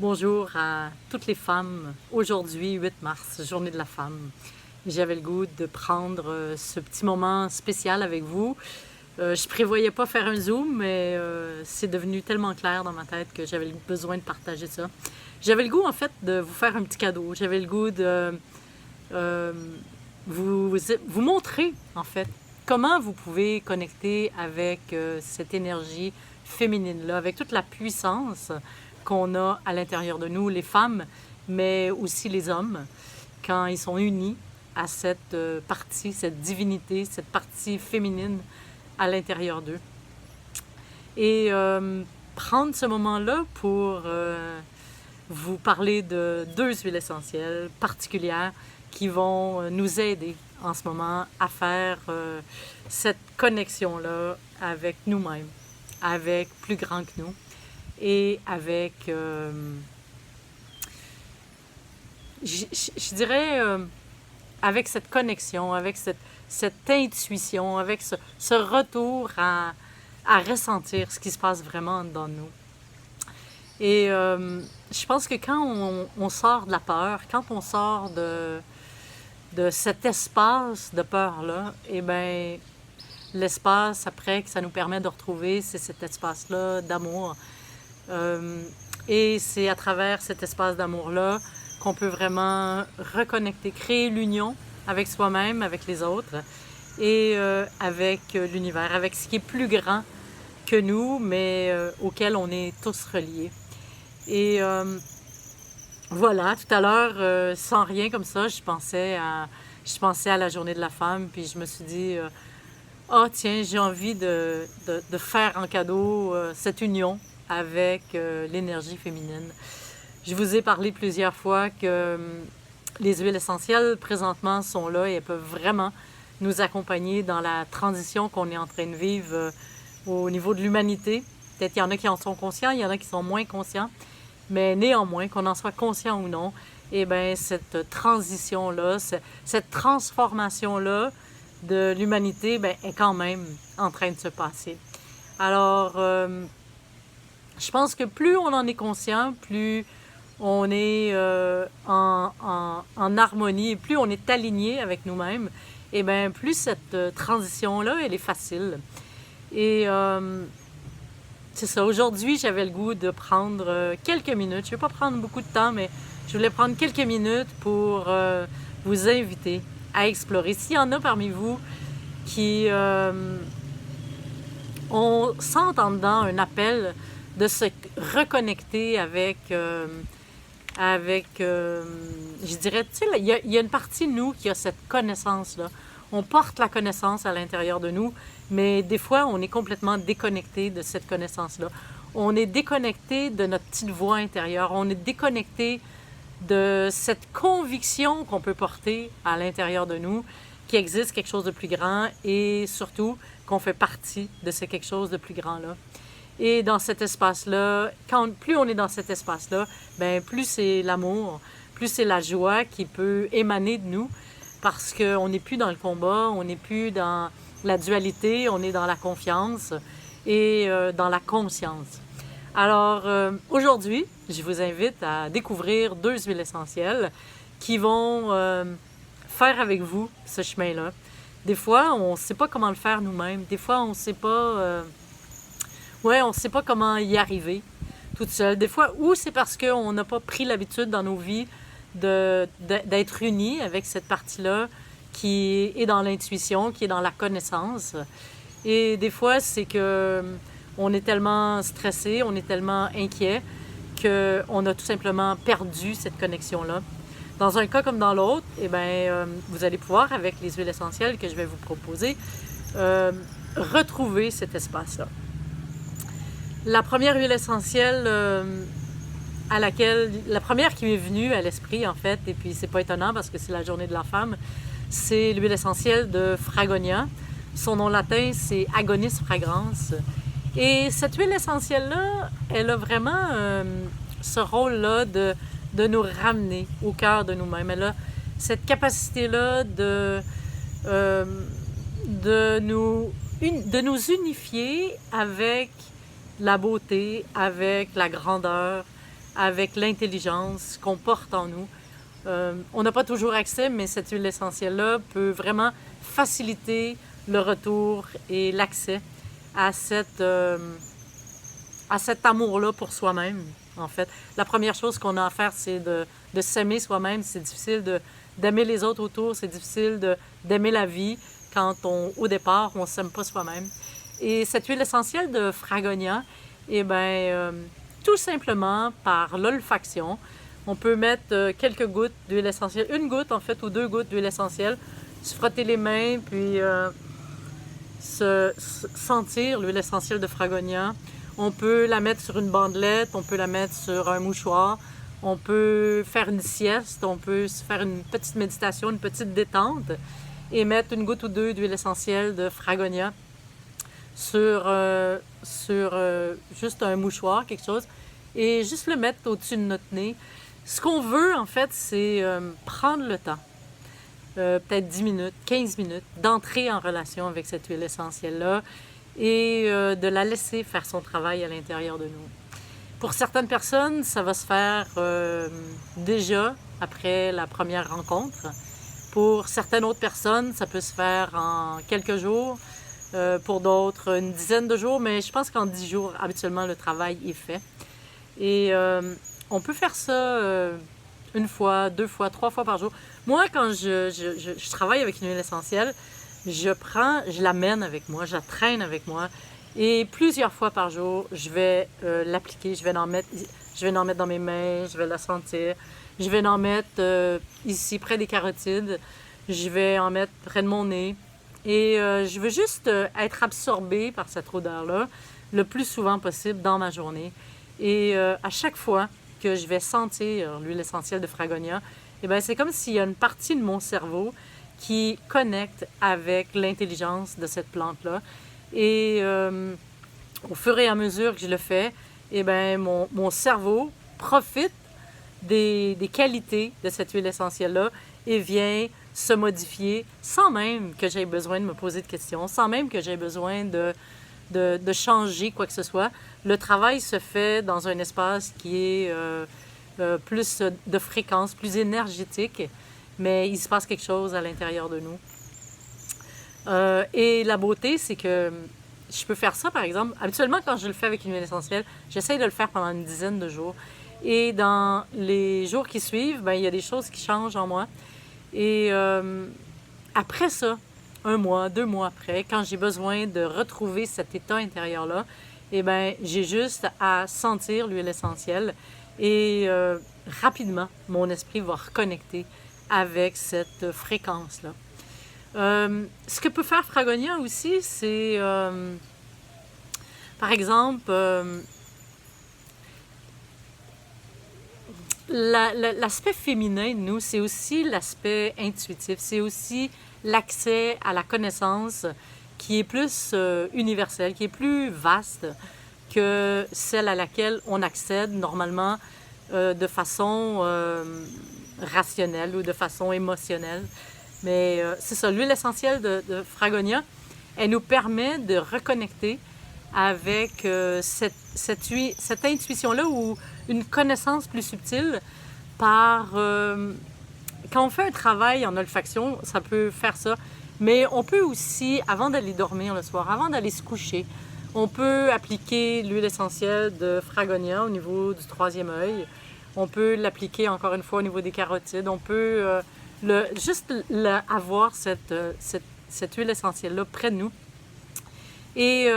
Bonjour à toutes les femmes. Aujourd'hui, 8 mars, journée de la femme. J'avais le goût de prendre ce petit moment spécial avec vous. Je prévoyais pas faire un Zoom, mais c'est devenu tellement clair dans ma tête que j'avais besoin de partager ça. J'avais le goût, en fait, de vous faire un petit cadeau. J'avais le goût de euh, vous montrer, en fait, comment vous pouvez connecter avec cette énergie féminine-là, avec toute la puissance qu'on a à l'intérieur de nous, les femmes, mais aussi les hommes, quand ils sont unis à cette partie, cette divinité, cette partie féminine à l'intérieur d'eux. Et prendre ce moment-là pour vous parler de 2 huiles essentielles particulières qui vont nous aider en ce moment à faire cette connexion-là avec nous-mêmes, avec plus grand que nous et avec, je dirais, avec cette connexion, avec cette intuition, avec ce retour à ressentir ce qui se passe vraiment dans nous. Et je pense que quand on sort de la peur, quand on sort de cet espace de peur-là, eh bien, l'espace après que ça nous permet de retrouver, c'est cet espace-là d'amour. Et c'est à travers cet espace d'amour-là qu'on peut vraiment reconnecter, créer l'union avec soi-même, avec les autres et avec l'univers, avec ce qui est plus grand que nous, mais auquel on est tous reliés. Et voilà, tout à l'heure, sans rien comme ça, je pensais à la journée de la femme, puis je me suis dit, ah tiens, j'ai envie de faire en cadeau cette union avec l'énergie féminine. Je vous ai parlé plusieurs fois que les huiles essentielles présentement sont là et elles peuvent vraiment nous accompagner dans la transition qu'on est en train de vivre au niveau de l'humanité. Peut-être qu'il y en a qui en sont conscients, il y en a qui sont moins conscients, mais néanmoins, qu'on en soit conscient ou non, eh bien, cette transition-là, cette transformation-là de l'humanité, bien, est quand même en train de se passer. Alors, je pense que plus on en est conscient, plus on est en harmonie, et plus on est aligné avec nous-mêmes, et bien plus cette transition-là, elle est facile. Et c'est ça, aujourd'hui, j'avais le goût de prendre quelques minutes. Je ne vais pas prendre beaucoup de temps, mais je voulais prendre quelques minutes pour vous inviter à explorer. S'il y en a parmi vous qui sentent en dedans un appel de se reconnecter avec, je dirais, tu sais, il y a une partie de nous qui a cette connaissance-là. On porte la connaissance à l'intérieur de nous, mais des fois, on est complètement déconnecté de cette connaissance-là. On est déconnecté de notre petite voix intérieure. On est déconnecté de cette conviction qu'on peut porter à l'intérieur de nous, qu'il existe quelque chose de plus grand et surtout qu'on fait partie de ce quelque chose de plus grand-là. Et dans cet espace-là, plus on est dans cet espace-là, bien, plus c'est l'amour, plus c'est la joie qui peut émaner de nous parce qu'on n'est plus dans le combat, on n'est plus dans la dualité, on est dans la confiance et dans la conscience. Alors, aujourd'hui, je vous invite à découvrir 2 huiles essentielles qui vont faire avec vous ce chemin-là. Des fois, on ne sait pas comment le faire nous-mêmes. Des fois, on ne sait pas... on ne sait pas comment y arriver toute seule. Des fois, ou c'est parce qu'on n'a pas pris l'habitude dans nos vies d'être unis avec cette partie-là qui est dans l'intuition, qui est dans la connaissance. Et des fois, c'est que on est tellement stressé, on est tellement inquiet qu'on a tout simplement perdu cette connexion-là. Dans un cas comme dans l'autre, eh bien, vous allez pouvoir, avec les huiles essentielles que je vais vous proposer, retrouver cet espace-là. La première huile essentielle la première qui m'est venue à l'esprit, en fait, et puis c'est pas étonnant parce que c'est la journée de la femme, c'est l'huile essentielle de Fragonia. Son nom latin, c'est Agonis fragrans. Et cette huile essentielle-là, elle a vraiment ce rôle-là de nous ramener au cœur de nous-mêmes. Elle a cette capacité-là de nous unifier avec la beauté, avec la grandeur, avec l'intelligence qu'on porte en nous. On n'a pas toujours accès, mais cette huile essentielle-là peut vraiment faciliter le retour et l'accès à cet amour-là pour soi-même, en fait. La première chose qu'on a à faire, c'est de s'aimer soi-même. C'est difficile d'aimer les autres autour, c'est difficile d'aimer la vie quand au départ, on ne s'aime pas soi-même. Et cette huile essentielle de Fragonia, eh bien, tout simplement par l'olfaction, on peut mettre quelques gouttes d'huile essentielle, une goutte en fait, ou 2 gouttes d'huile essentielle, se frotter les mains, puis sentir l'huile essentielle de Fragonia. On peut la mettre sur une bandelette, on peut la mettre sur un mouchoir, on peut faire une sieste, on peut se faire une petite méditation, une petite détente et mettre une goutte ou 2 d'huile essentielle de Fragonia sur juste un mouchoir, quelque chose, et juste le mettre au-dessus de notre nez. Ce qu'on veut, en fait, c'est prendre le temps, peut-être 10 minutes, 15 minutes, d'entrer en relation avec cette huile essentielle-là et de la laisser faire son travail à l'intérieur de nous. Pour certaines personnes, ça va se faire déjà après la première rencontre. Pour certaines autres personnes, ça peut se faire en quelques jours. Pour d'autres, une dizaine de jours, mais je pense qu'en 10 jours, habituellement, le travail est fait. Et on peut faire ça une fois, 2 fois, 3 fois par jour. Moi, quand je travaille avec une huile essentielle, je l'amène avec moi, je la traîne avec moi. Et plusieurs fois par jour, je vais l'appliquer, je vais en mettre dans mes mains, je vais la sentir. Je vais en mettre ici, près des carotides. Je vais en mettre près de mon nez. Et je veux juste être absorbée par cette odeur-là le plus souvent possible dans ma journée. Et à chaque fois que je vais sentir l'huile essentielle de Fragonia, eh bien, c'est comme s'il y a une partie de mon cerveau qui connecte avec l'intelligence de cette plante-là. Et au fur et à mesure que je le fais, eh bien, mon cerveau profite des qualités de cette huile essentielle-là et vient se modifier sans même que j'aie besoin de me poser de questions, sans même que j'aie besoin de changer quoi que ce soit. Le travail se fait dans un espace qui est plus de fréquence, plus énergétique, mais il se passe quelque chose à l'intérieur de nous. Et la beauté, c'est que je peux faire ça, par exemple. Habituellement, quand je le fais avec une huile essentielle, j'essaie de le faire pendant une dizaine de jours. Et dans les jours qui suivent, ben, il y a des choses qui changent en moi. Et après ça, 1 mois, 2 mois après, quand j'ai besoin de retrouver cet état intérieur-là, eh bien, j'ai juste à sentir l'huile essentielle et rapidement, mon esprit va reconnecter avec cette fréquence-là. Ce que peut faire Fragonia aussi, c'est, par exemple, l'aspect féminin de nous, c'est aussi l'aspect intuitif, c'est aussi l'accès à la connaissance qui est plus universelle, qui est plus vaste que celle à laquelle on accède normalement de façon rationnelle ou de façon émotionnelle. Mais c'est ça, l'huile essentielle de Fragonia, elle nous permet de reconnecter avec cette intuition-là ou une connaissance plus subtile par... quand on fait un travail en olfaction, ça peut faire ça, mais on peut aussi, avant d'aller dormir le soir, avant d'aller se coucher, on peut appliquer l'huile essentielle de Fragonia au niveau du 3e œil. On peut l'appliquer encore une fois au niveau des carotides. On peut juste avoir cette huile essentielle-là près de nous. Et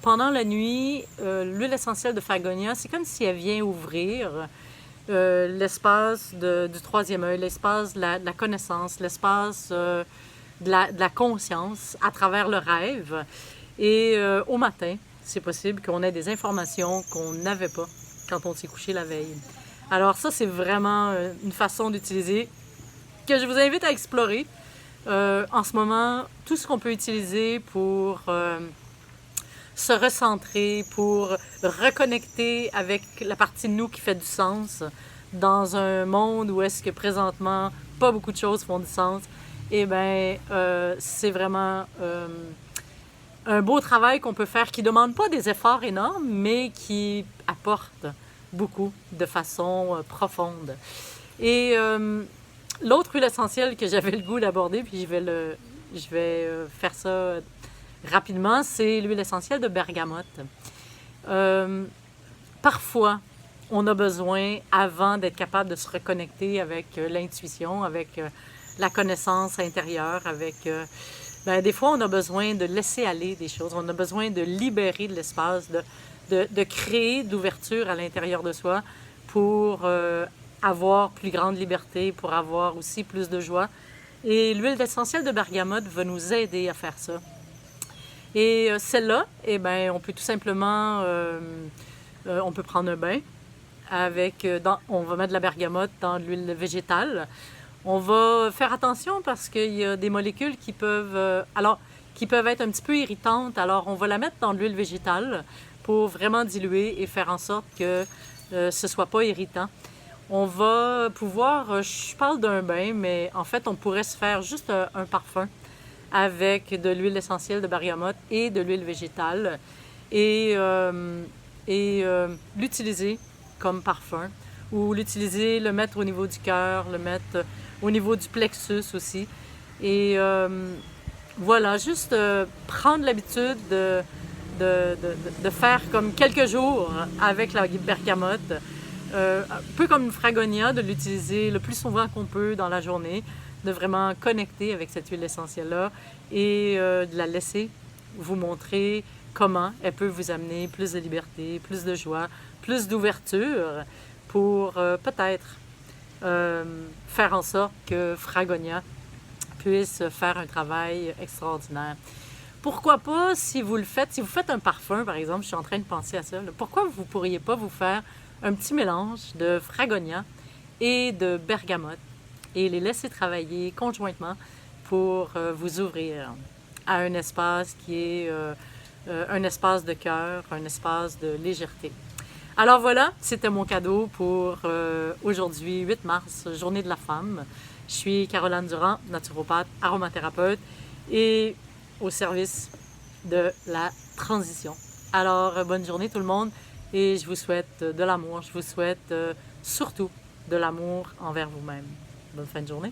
pendant la nuit, l'huile essentielle de Fragonia, c'est comme si elle vient ouvrir l'espace du 3e œil, l'espace de la connaissance, l'espace de la conscience à travers le rêve. Et au matin, c'est possible qu'on ait des informations qu'on n'avait pas quand on s'est couché la veille. Alors ça, c'est vraiment une façon d'utiliser que je vous invite à explorer. En ce moment, tout ce qu'on peut utiliser pour se recentrer, pour reconnecter avec la partie de nous qui fait du sens dans un monde où est-ce que présentement, pas beaucoup de choses font du sens, eh bien, c'est vraiment un beau travail qu'on peut faire qui ne demande pas des efforts énormes, mais qui apporte beaucoup, de façon profonde. Et l'autre huile essentielle que j'avais le goût d'aborder, puis je vais faire ça rapidement, c'est l'huile essentielle de bergamote. Parfois, on a besoin, avant d'être capable de se reconnecter avec l'intuition, avec la connaissance intérieure, avec... des fois, on a besoin de laisser aller des choses. On a besoin de libérer de l'espace, de créer d'ouverture à l'intérieur de soi pour avoir plus grande liberté, pour avoir aussi plus de joie. Et l'huile essentielle de bergamote va nous aider à faire ça. Et celle-là, on peut tout simplement... on peut prendre un bain avec... on va mettre de la bergamote dans de l'huile végétale. On va faire attention parce qu'il y a des molécules qui peuvent être un petit peu irritantes. Alors, on va la mettre dans de l'huile végétale pour vraiment diluer et faire en sorte que ce soit pas irritant. On va pouvoir, je parle d'un bain, mais en fait, on pourrait se faire juste un parfum avec de l'huile essentielle de bergamote et de l'huile végétale et l'utiliser comme parfum ou l'utiliser, le mettre au niveau du cœur, le mettre au niveau du plexus aussi. Et voilà, juste prendre l'habitude de faire comme quelques jours avec la bergamote, un peu comme une fragonia, de l'utiliser le plus souvent qu'on peut dans la journée, de vraiment connecter avec cette huile essentielle-là et de la laisser vous montrer comment elle peut vous amener plus de liberté, plus de joie, plus d'ouverture pour peut-être faire en sorte que Fragonia puisse faire un travail extraordinaire. Pourquoi pas, si vous faites un parfum, par exemple, je suis en train de penser à ça, là, pourquoi vous ne pourriez pas vous faire un petit mélange de Fragonia et de bergamote et les laisser travailler conjointement pour vous ouvrir à un espace qui est un espace de cœur, un espace de légèreté. Alors voilà, c'était mon cadeau pour aujourd'hui, 8 mars, Journée de la femme. Je suis Caroline Durand, naturopathe, aromathérapeute et au service de la transition. Alors, bonne journée tout le monde et je vous souhaite de l'amour. Je vous souhaite surtout de l'amour envers vous-même. Bonne fin de journée.